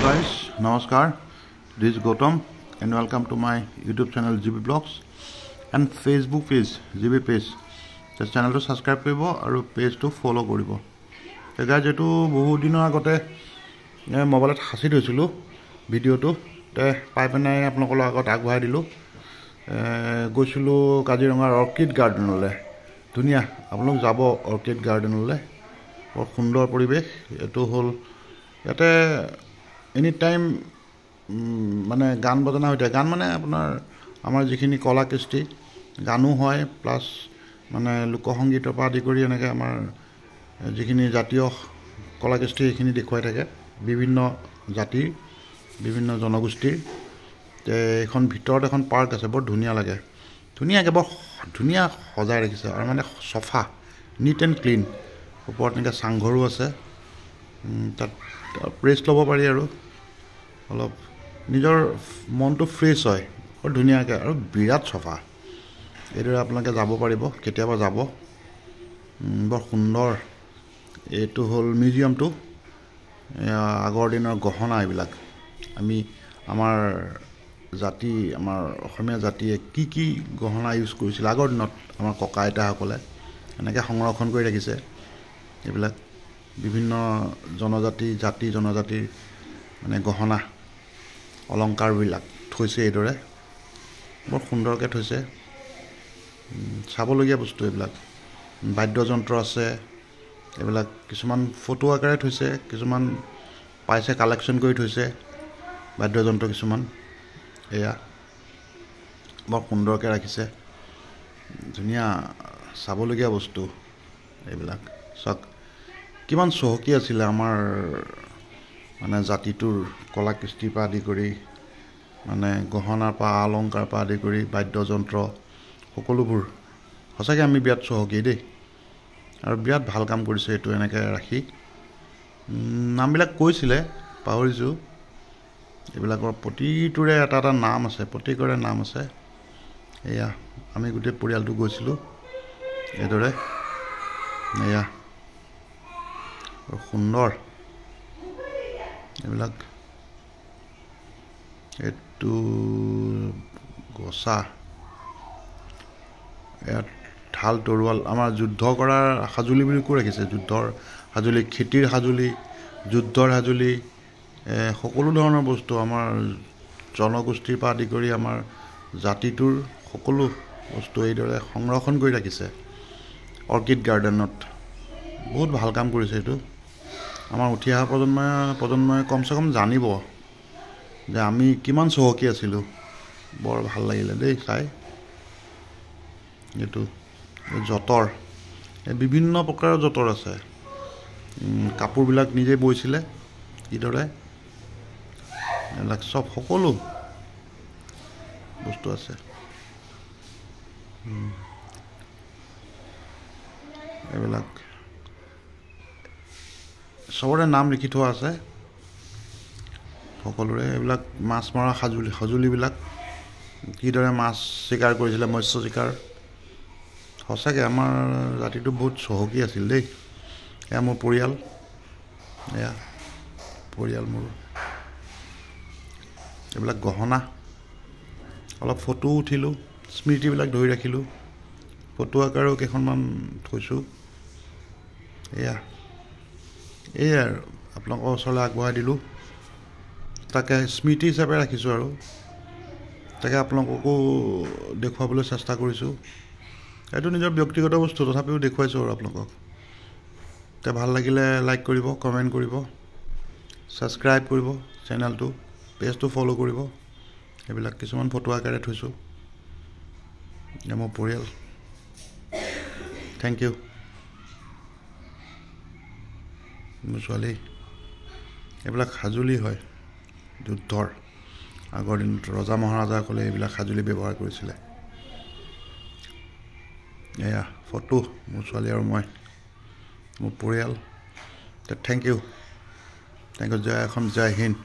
guys, Namaskar. This is Gautam and welcome to my YouTube channel GB Blogs and Facebook page GB page. The channel to subscribe koribo aru page to follow koribo. So guys, etu bohu dinor agote mobile hasi doisilu video to te pai panai apnakol agot agbai dilu goisilu Kaziranga Orchid Garden ole dunia apnok jabo Orchid Garden ole বৰ সুন্দৰ পৰিবেশ এটো হল ইয়াতে any time মানে গান বজনা হইতে গান মানে আপোনাৰ আমাৰ যিখিনি কলা কৃষ্টি গানো হয় প্লাস মানে লোক সংগীতৰ পৰা আদি কৰি এনেকে আমাৰ যিখিনি জাতীয় কলা কৃষ্টি এখিনি দেখুৱাই থাকে বিভিন্ন জাতি বিভিন্ন জনগোষ্ঠীৰ তে এখন ভিতৰত এখন পাৰ্ক আছে বৰ ধুনীয়া লাগে ধুনীয়াকে বৰ ধুনীয়া সজাই ৰাখিছে আৰু মানে সফা নিট এণ্ড ক্লিন ওপৰত নিকা সাংঘৰো আছে তাত প্ৰেছ ল'ব পাৰি আৰু অলপ নিজৰ মনটো ফ্ৰেছ হয় বৰ ধুনীয়াকে আৰু বিৰাট সফা এদৰে আপোনালোকে যাব পাৰিব কেতিয়াবা যাব বৰ সুন্দৰ এটো হল মিউজিয়ামটো আগৰ দিনৰ গহনা এইবিলাক আমি আমাৰ জাতি আমাৰ অসমীয়া জাতিয়ে কি গহনা ইউজ কৰিছিল আগৰ দিনত আমাৰ ককা আইতাসকলে এনেকে সংৰক্ষণ কৰি ৰাখিছে এইবিলাক বিভিন্ন জাতি জনজাতিৰ মানে গহনা অলংকাৰ বিলাক থৈছে এদৰে বৰ সুন্দৰকে থৈছে চাবলগীয়া বস্তু এইবিলাক বাদ্যযন্ত্ৰ আছে এইবিলাক কিছুমান ফটো আকাৰে থৈছে কিছুমান পাইছে কালেকচন কৰি থৈছে বাদ্যযন্ত্ৰ কিছুমান এয়া বৰ সুন্দৰকে ৰাখিছে ধুনীয়া চাবলগীয়া বস্তু এইবিলাক সক কিমান চহকি আছিল আমাৰ মানে জাতিটোৰ কলা কৃষ্টি পা আদি কৰি মানে গহনা পা অলংকাৰ পা আদি কৰি বাদ্যযন্ত্ৰ সকলোবোৰ হসাকে আমি বিয়াত চহকি দেই আৰু বিয়াত ভাল কাম কৰিছে এটো এনেকে ৰাখি নামবিলাক কৈছিলে পাহৰিছো এইবিলাকৰ প্ৰতিটোৰে এটা নাম আছে প্ৰতিকৰে নাম আছে এয়া আমি গুটে পৰিয়ালটো গৈছিলো এদৰে এয়া সুন্দৰ এইবিলাক এটো গছা ইয়াত ঢাল তৰোৱাল আমাৰ যুদ্ধ কৰাৰ হাজুলি বুলি কৈ ৰাখিছে যুদ্ধৰ হাজুলি খেতিৰ হাজুলি যুদ্ধৰ হাজুলি সকলো ধৰণৰ বস্তু আমাৰ জনগোষ্ঠীৰ পৰা আদি কৰি আমাৰ জাতিটোৰ সকলো বস্তু এইদৰে সংৰক্ষণ কৰি ৰাখিছে অৰ্কিড গাৰ্ডেনত বহুত ভাল কাম কৰিছে এটো আমাৰ উঠি অহা প্ৰজন্মই কমসে কম জানিব যে আমি কিমান চহকি আছিলো বৰ ভাল লাগিলে দেই চাই এটো জতৰ বিভিন্ন প্ৰকাৰৰ জতৰ আছে কাপোৰ বিলাক নিজে বৈছিলে ইদৰে এলাক সব সকলো বস্তু আছে এবিলাক সবৰে নাম লিখি থোৱা আছে সকলোৰে এবিলাক মাছ মৰা হাজুলি বিলাক কিদৰে মাছ শিকাৰ কৰিছিল মৎস্য শিকাৰ হসাকে আমাৰ জাতিটো বহুত চহকি আছিল দেই এয়া মোৰ পৰিয়াল এয়া পৰিয়াল মোৰ এবিলাক গহনা অলপ ফটো উঠিলো স্মৃতি বিলাক ধৰি ৰাখিলো ফটো আকাৰেও কেখনমান থৈছো এয়া এয়া আপোনালোকৰ ওচৰলৈ আগবঢ়াই দিলো তাকে স্মৃতি হিচাপে ৰাখিছো আৰু তাকে আপোনালোককো দেখুৱাবলৈ চেষ্টা কৰিছো এটো নিজৰ ব্যক্তিগত বস্তু তথাপিও দেখুৱাইছো আৰু আপোনালোকক তে ভাল লাগিলে লাইক কৰিব কমেন্ট কৰিব সাবস্ক্ৰাইব কৰিব চেনেলটো পেজটো ফলো কৰিব এইবিলাক কিছুমান ফটো আকাৰে থৈছো মোৰ পৰিয়াল থ্যাংক ইউ মুছৱালি এইবিলাক হাজুলি হয় যুদ্ধৰ আগৰ দিনত ৰজা মহাৰাজাসকলে এইবিলাক হাজুলি ব্যৱহাৰ কৰিছিলে এয়া ফটো মুছৱালি আৰু মই মোৰ পৰিয়াল থ্যাংক ইউ জয় হিন্দ